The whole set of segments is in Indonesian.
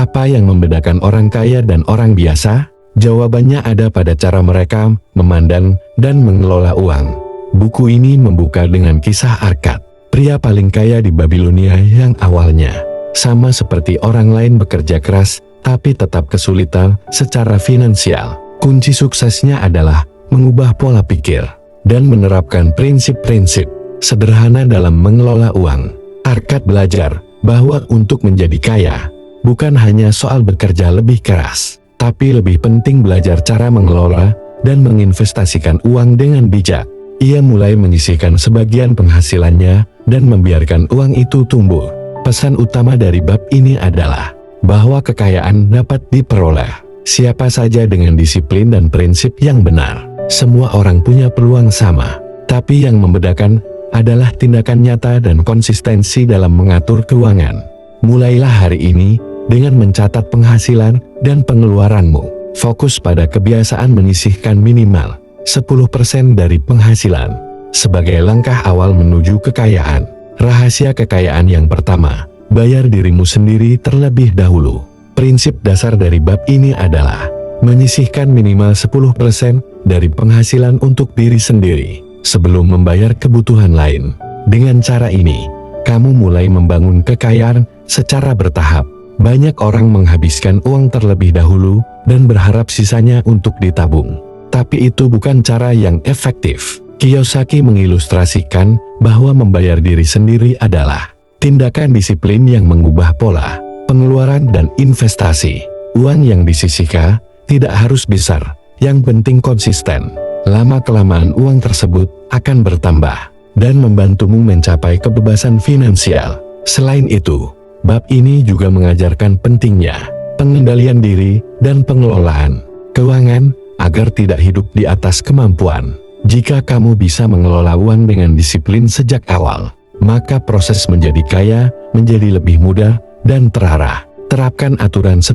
Apa yang membedakan orang kaya dan orang biasa? Jawabannya ada pada cara mereka memandang dan mengelola uang. Buku ini membuka dengan kisah Arkad, pria paling kaya di Babilonia yang awalnya sama seperti orang lain bekerja keras, tapi tetap kesulitan secara finansial. Kunci suksesnya adalah mengubah pola pikir dan menerapkan prinsip-prinsip sederhana dalam mengelola uang. Arkad belajar bahwa untuk menjadi kaya bukan hanya soal bekerja lebih keras, tapi lebih penting belajar cara mengelola dan menginvestasikan uang dengan bijak. Ia mulai menyisihkan sebagian penghasilannya dan membiarkan uang itu tumbuh. Pesan utama dari bab ini adalah bahwa kekayaan dapat diperoleh siapa saja dengan disiplin dan prinsip yang benar. Semua orang punya peluang sama, tapi yang membedakan adalah tindakan nyata dan konsistensi dalam mengatur keuangan. Mulailah hari ini dengan mencatat penghasilan dan pengeluaranmu. Fokus pada kebiasaan menyisihkan minimal 10% dari penghasilan sebagai langkah awal menuju kekayaan. Rahasia kekayaan yang pertama, bayar dirimu sendiri terlebih dahulu. Prinsip dasar dari bab ini adalah menyisihkan minimal 10% dari penghasilan untuk diri sendiri sebelum membayar kebutuhan lain. Dengan cara ini, kamu mulai membangun kekayaan secara bertahap. Banyak orang menghabiskan uang terlebih dahulu dan berharap sisanya untuk ditabung. Tapi itu bukan cara yang efektif. Kiyosaki mengilustrasikan bahwa membayar diri sendiri adalah tindakan disiplin yang mengubah pola pengeluaran dan investasi. Uang yang disisihkan tidak harus besar, yang penting konsisten. Lama-kelamaan uang tersebut akan bertambah dan membantumu mencapai kebebasan finansial. Selain itu, bab ini juga mengajarkan pentingnya pengendalian diri dan pengelolaan keuangan agar tidak hidup di atas kemampuan. Jika kamu bisa mengelola uang dengan disiplin sejak awal, maka proses menjadi kaya menjadi lebih mudah dan terarah. Terapkan aturan 10%.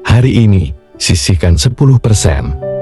Hari ini, sisihkan 10%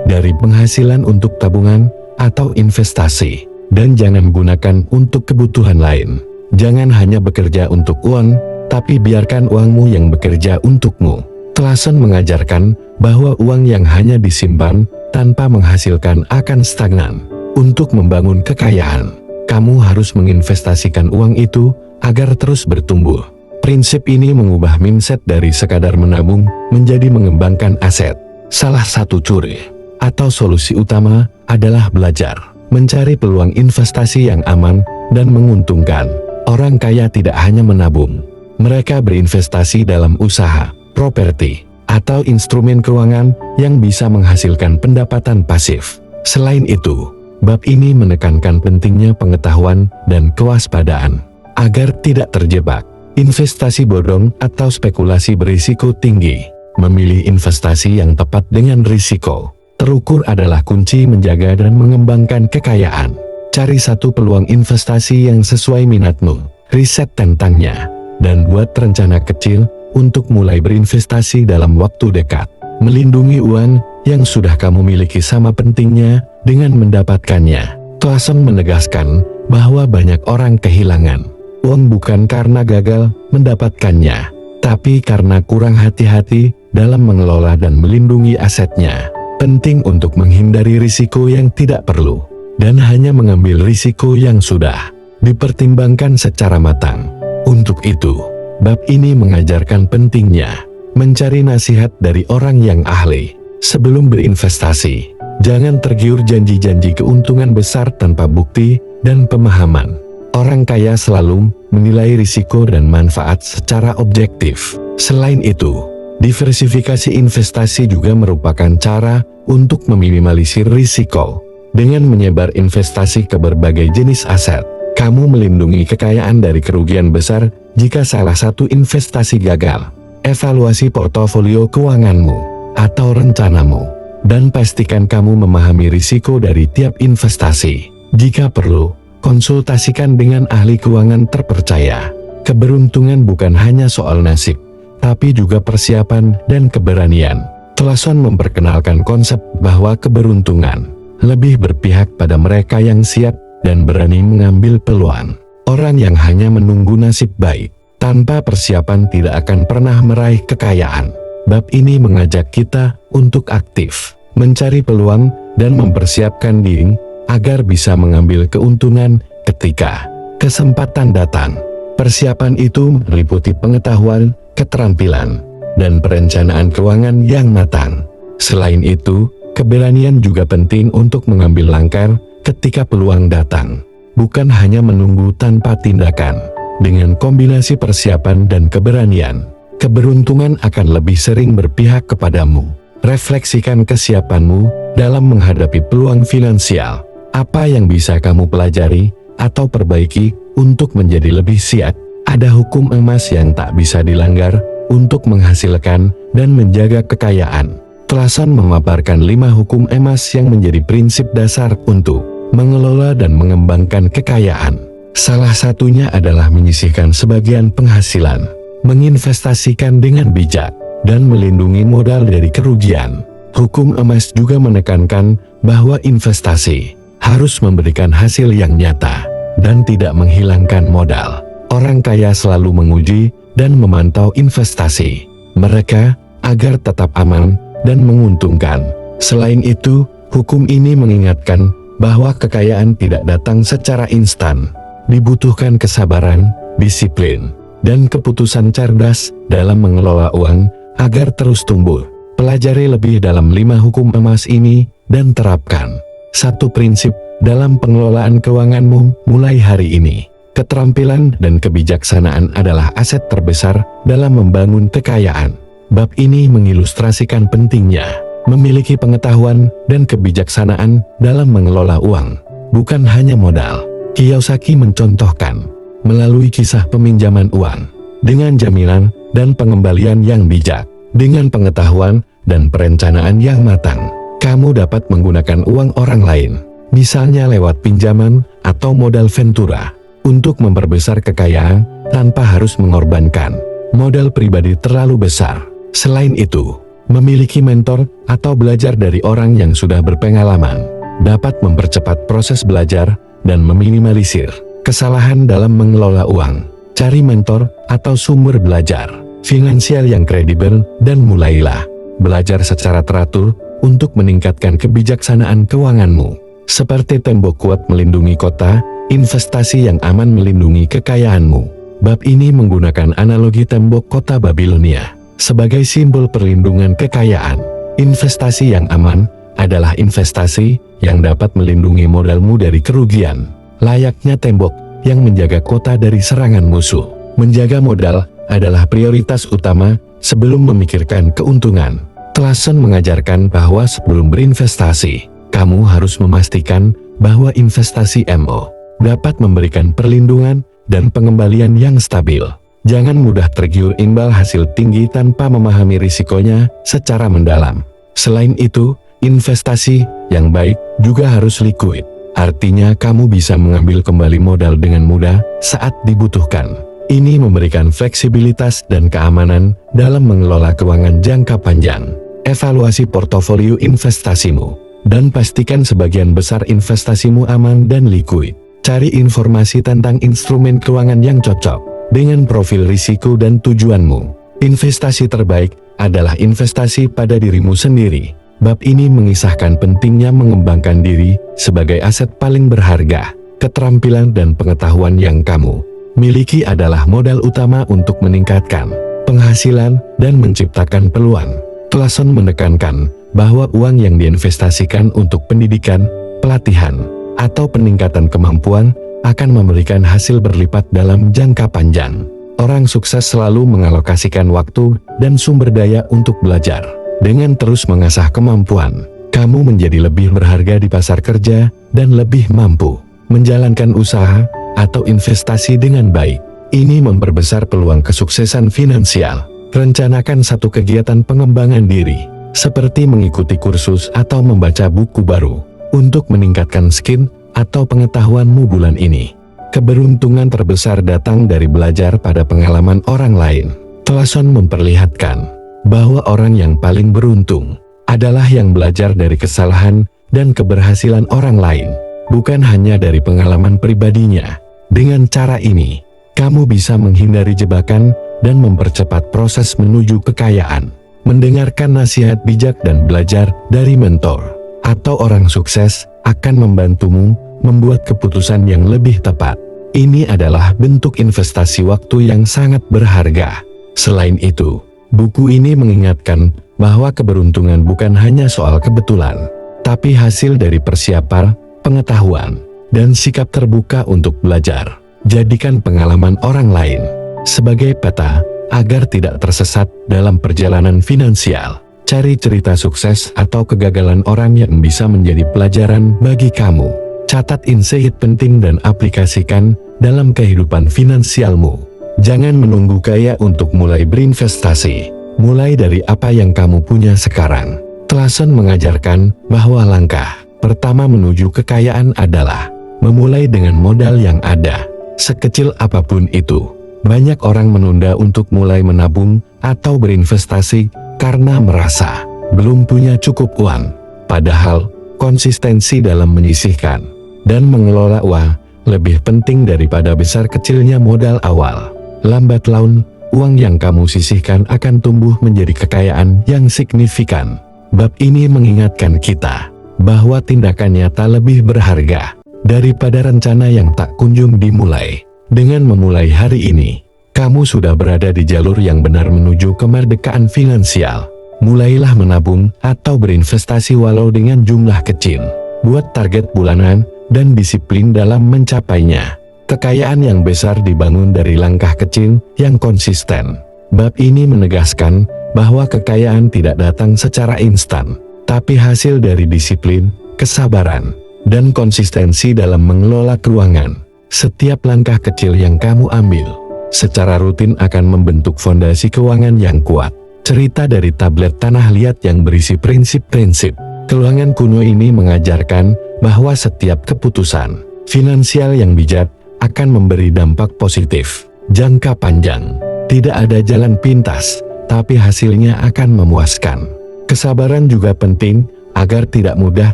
dari penghasilan untuk tabungan atau investasi, dan jangan gunakan untuk kebutuhan lain. Jangan hanya bekerja untuk uang, tapi biarkan uangmu yang bekerja untukmu. Telasan mengajarkan bahwa uang yang hanya disimpan tanpa menghasilkan akan stagnan. Untuk membangun kekayaan, kamu harus menginvestasikan uang itu agar terus bertumbuh. Prinsip ini mengubah mindset dari sekadar menabung menjadi mengembangkan aset. Salah satu curi atau solusi utama adalah belajar mencari peluang investasi yang aman dan menguntungkan. Orang kaya tidak hanya menabung, mereka berinvestasi dalam usaha, properti, atau instrumen keuangan yang bisa menghasilkan pendapatan pasif. Selain itu, bab ini menekankan pentingnya pengetahuan dan kewaspadaan agar tidak terjebak investasi bodong atau spekulasi berisiko tinggi. Memilih investasi yang tepat dengan risiko terukur adalah kunci menjaga dan mengembangkan kekayaan. Cari satu peluang investasi yang sesuai minatmu, riset tentangnya, dan buat rencana kecil untuk mulai berinvestasi dalam waktu dekat. Melindungi uang yang sudah kamu miliki sama pentingnya dengan mendapatkannya. Telasan menegaskan bahwa banyak orang kehilangan uang bukan karena gagal mendapatkannya, tapi karena kurang hati-hati dalam mengelola dan melindungi asetnya. Penting untuk menghindari risiko yang tidak perlu dan hanya mengambil risiko yang sudah dipertimbangkan secara matang. Untuk itu, bab ini mengajarkan pentingnya mencari nasihat dari orang yang ahli sebelum berinvestasi. Jangan tergiur janji-janji keuntungan besar tanpa bukti dan pemahaman. Orang kaya selalu menilai risiko dan manfaat secara objektif. Selain itu, diversifikasi investasi juga merupakan cara untuk meminimalisir risiko. Dengan menyebar investasi ke berbagai jenis aset, kamu melindungi kekayaan dari kerugian besar jika salah satu investasi gagal. Evaluasi portofolio keuanganmu atau rencanamu, dan pastikan kamu memahami risiko dari tiap investasi. Jika perlu, konsultasikan dengan ahli keuangan terpercaya. Keberuntungan bukan hanya soal nasib, tapi juga persiapan dan keberanian. Telasan memperkenalkan konsep bahwa keberuntungan lebih berpihak pada mereka yang siap dan berani mengambil peluang. Orang yang hanya menunggu nasib baik Tanpa persiapan tidak akan pernah meraih kekayaan. Bab ini mengajak kita untuk aktif, mencari peluang, dan mempersiapkan diri agar bisa mengambil keuntungan ketika kesempatan datang. Persiapan itu meliputi pengetahuan, keterampilan, dan perencanaan keuangan yang matang. Selain itu, keberanian juga penting untuk mengambil langkah ketika peluang datang, bukan hanya menunggu tanpa tindakan. Dengan kombinasi persiapan dan keberanian, keberuntungan akan lebih sering berpihak kepadamu. Refleksikan kesiapanmu dalam menghadapi peluang finansial. Apa yang bisa kamu pelajari atau perbaiki untuk menjadi lebih siap? Ada hukum emas yang tak bisa dilanggar untuk menghasilkan dan menjaga kekayaan. Telasan memaparkan 5 hukum emas yang menjadi prinsip dasar untuk mengelola dan mengembangkan kekayaan. Salah satunya adalah menyisihkan sebagian penghasilan, menginvestasikan dengan bijak, dan melindungi modal dari kerugian. Hukum emas juga menekankan bahwa investasi harus memberikan hasil yang nyata dan tidak menghilangkan modal. Orang kaya selalu menguji dan memantau investasi mereka agar tetap aman dan menguntungkan. Selain itu, hukum ini mengingatkan bahwa kekayaan tidak datang secara instan. Dibutuhkan kesabaran, disiplin, dan keputusan cerdas dalam mengelola uang agar terus tumbuh. Pelajari lebih dalam 5 hukum emas ini dan terapkan satu prinsip dalam pengelolaan keuanganmu mulai hari ini. Keterampilan dan kebijaksanaan adalah aset terbesar dalam membangun kekayaan. Bab ini mengilustrasikan pentingnya memiliki pengetahuan dan kebijaksanaan dalam mengelola uang, bukan hanya modal. Kiyosaki mencontohkan melalui kisah peminjaman uang dengan jaminan dan pengembalian yang bijak. Dengan pengetahuan dan perencanaan yang matang, kamu dapat menggunakan uang orang lain, misalnya lewat pinjaman atau modal ventura, untuk memperbesar kekayaan tanpa harus mengorbankan modal pribadi terlalu besar. Selain itu, memiliki mentor atau belajar dari orang yang sudah berpengalaman dapat mempercepat proses belajar dan meminimalisir kesalahan dalam mengelola uang. Cari mentor atau sumber belajar finansial yang kredibel dan mulailah belajar secara teratur untuk meningkatkan kebijaksanaan keuanganmu. Seperti tembok kuat melindungi kota, investasi yang aman melindungi kekayaanmu. Bab ini menggunakan analogi tembok kota Babilonia sebagai simbol perlindungan kekayaan. Investasi yang aman adalah investasi yang dapat melindungi modalmu dari kerugian. Layaknya tembok yang menjaga kota dari serangan musuh. Menjaga modal adalah prioritas utama sebelum memikirkan keuntungan. Telasan mengajarkan bahwa sebelum berinvestasi, kamu harus memastikan bahwa investasi MO dapat memberikan perlindungan dan pengembalian yang stabil. Jangan mudah tergiur imbal hasil tinggi tanpa memahami risikonya secara mendalam. Selain itu, investasi yang baik juga harus liquid. Artinya kamu bisa mengambil kembali modal dengan mudah saat dibutuhkan. Ini memberikan fleksibilitas dan keamanan dalam mengelola keuangan jangka panjang. Evaluasi portofolio investasimu dan pastikan sebagian besar investasimu aman dan liquid. Cari informasi tentang instrumen keuangan yang cocok dengan profil risiko dan tujuanmu. Investasi terbaik adalah investasi pada dirimu sendiri. Bab ini mengisahkan pentingnya mengembangkan diri sebagai aset paling berharga. Keterampilan dan pengetahuan yang kamu miliki adalah modal utama untuk meningkatkan penghasilan dan menciptakan peluang. Telasan menekankan bahwa uang yang diinvestasikan untuk pendidikan, pelatihan, atau peningkatan kemampuan akan memberikan hasil berlipat dalam jangka panjang. Orang sukses selalu mengalokasikan waktu dan sumber daya untuk belajar. Dengan terus mengasah kemampuan, kamu menjadi lebih berharga di pasar kerja dan lebih mampu menjalankan usaha atau investasi dengan baik. Ini memperbesar peluang kesuksesan finansial. Rencanakan satu kegiatan pengembangan diri, seperti mengikuti kursus atau membaca buku baru, untuk meningkatkan skill atau pengetahuanmu bulan ini. Keberuntungan terbesar datang dari belajar pada pengalaman orang lain. Telasan memperlihatkan bahwa orang yang paling beruntung adalah yang belajar dari kesalahan dan keberhasilan orang lain, bukan hanya dari pengalaman pribadinya. Dengan cara ini, kamu bisa menghindari jebakan dan mempercepat proses menuju kekayaan. Mendengarkan nasihat bijak dan belajar dari mentor atau orang sukses akan membantumu membuat keputusan yang lebih tepat. Ini adalah bentuk investasi waktu yang sangat berharga. Selain itu, buku ini mengingatkan bahwa keberuntungan bukan hanya soal kebetulan, tapi hasil dari persiapan, pengetahuan, dan sikap terbuka untuk belajar. Jadikan pengalaman orang lain sebagai peta agar tidak tersesat dalam perjalanan finansial. Cari cerita sukses atau kegagalan orang yang bisa menjadi pelajaran bagi kamu. Catat insight penting dan aplikasikan dalam kehidupan finansialmu. Jangan menunggu kaya untuk mulai berinvestasi. Mulai dari apa yang kamu punya sekarang. Telason mengajarkan bahwa langkah pertama menuju kekayaan adalah memulai dengan modal yang ada. Sekecil apapun itu, banyak orang menunda untuk mulai menabung atau berinvestasi karena merasa belum punya cukup uang. Padahal, konsistensi dalam menyisihkan dan mengelola uang lebih penting daripada besar kecilnya modal awal. Lambat laun, uang yang kamu sisihkan akan tumbuh menjadi kekayaan yang signifikan. Bab ini mengingatkan kita bahwa tindakan nyata lebih berharga daripada rencana yang tak kunjung dimulai. Dengan memulai hari ini, kamu sudah berada di jalur yang benar menuju kemerdekaan finansial. Mulailah menabung atau berinvestasi walau dengan jumlah kecil. Buat target bulanan dan disiplin dalam mencapainya. Kekayaan yang besar dibangun dari langkah kecil yang konsisten. Bab ini menegaskan bahwa kekayaan tidak datang secara instan, tapi hasil dari disiplin, kesabaran, dan konsistensi dalam mengelola keuangan. Setiap langkah kecil yang kamu ambil secara rutin akan membentuk fondasi keuangan yang kuat. Cerita dari tablet Tanah Liat yang berisi prinsip-prinsip keuangan kuno ini mengajarkan bahwa setiap keputusan finansial yang bijak akan memberi dampak positif jangka panjang. Tidak ada jalan pintas, tapi hasilnya akan memuaskan. Kesabaran juga penting agar tidak mudah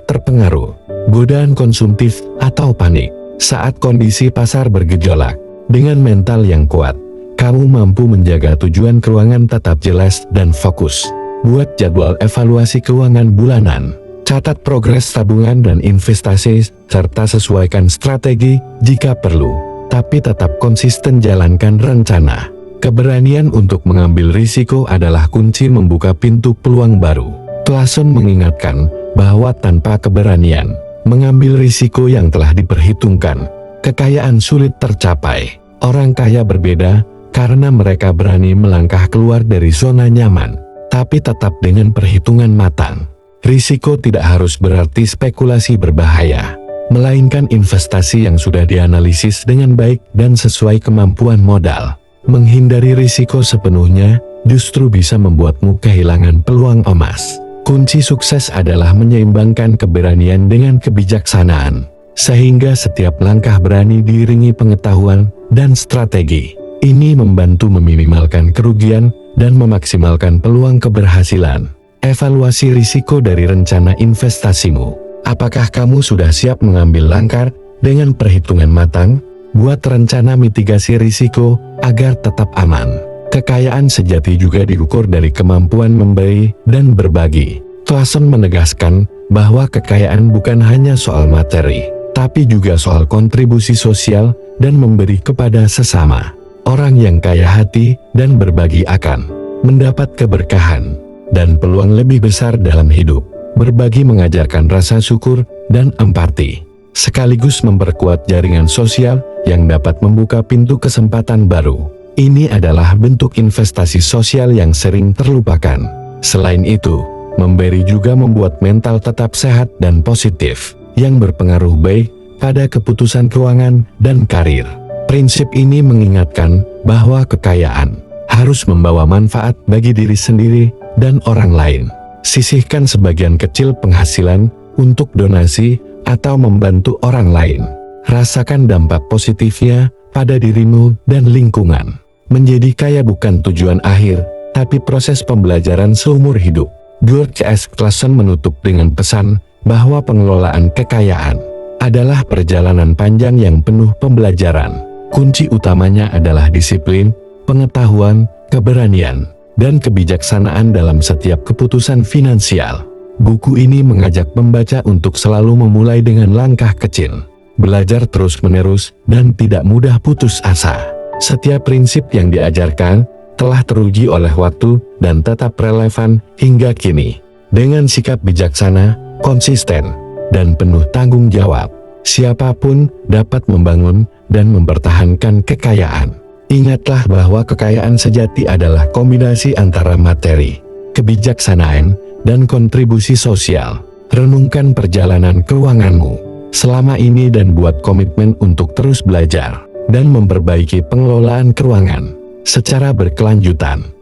terpengaruh godaan konsumtif atau panik saat kondisi pasar bergejolak. Dengan mental yang kuat, kamu mampu menjaga tujuan keuangan tetap jelas dan fokus. Buat jadwal evaluasi keuangan bulanan, catat progres tabungan dan investasi, serta sesuaikan strategi jika perlu, tapi tetap konsisten jalankan rencana. Keberanian untuk mengambil risiko adalah kunci membuka pintu peluang baru. Telason mengingatkan bahwa tanpa keberanian mengambil risiko yang telah diperhitungkan, kekayaan sulit tercapai. Orang kaya berbeda karena mereka berani melangkah keluar dari zona nyaman, tapi tetap dengan perhitungan matang. Risiko tidak harus berarti spekulasi berbahaya, melainkan investasi yang sudah dianalisis dengan baik dan sesuai kemampuan modal. Menghindari risiko sepenuhnya justru bisa membuatmu kehilangan peluang emas. Kunci sukses adalah menyeimbangkan keberanian dengan kebijaksanaan, sehingga setiap langkah berani diiringi pengetahuan dan strategi. Ini membantu meminimalkan kerugian dan memaksimalkan peluang keberhasilan. Evaluasi risiko dari rencana investasimu. Apakah kamu sudah siap mengambil langkah dengan perhitungan matang? Buat rencana mitigasi risiko agar tetap aman. Kekayaan sejati juga diukur dari kemampuan memberi dan berbagi. Telason menegaskan bahwa kekayaan bukan hanya soal materi, tapi juga soal kontribusi sosial dan memberi kepada sesama. Orang yang kaya hati dan berbagi akan mendapat keberkahan dan peluang lebih besar dalam hidup. Berbagi mengajarkan rasa syukur dan empati, sekaligus memperkuat jaringan sosial yang dapat membuka pintu kesempatan baru. Ini adalah bentuk investasi sosial yang sering terlupakan. Selain itu, memberi juga membuat mental tetap sehat dan positif, yang berpengaruh baik pada keputusan keuangan dan karir. Prinsip ini mengingatkan bahwa kekayaan harus membawa manfaat bagi diri sendiri dan orang lain. Sisihkan sebagian kecil penghasilan untuk donasi atau membantu orang lain. Rasakan dampak positifnya pada dirimu dan lingkungan. Menjadi kaya bukan tujuan akhir, tapi proses pembelajaran seumur hidup. George S. Clason menutup dengan pesan bahwa pengelolaan kekayaan adalah perjalanan panjang yang penuh pembelajaran. Kunci utamanya adalah disiplin, pengetahuan, keberanian, dan kebijaksanaan dalam setiap keputusan finansial. Buku ini mengajak pembaca untuk selalu memulai dengan langkah kecil, belajar terus-menerus, dan tidak mudah putus asa. Setiap prinsip yang diajarkan telah teruji oleh waktu dan tetap relevan hingga kini. Dengan sikap bijaksana, konsisten, dan penuh tanggung jawab, siapapun dapat membangun dan mempertahankan kekayaan. Ingatlah bahwa kekayaan sejati adalah kombinasi antara materi, kebijaksanaan, dan kontribusi sosial. Renungkan perjalanan keuanganmu selama ini dan buat komitmen untuk terus belajar dan memperbaiki pengelolaan keuangan secara berkelanjutan.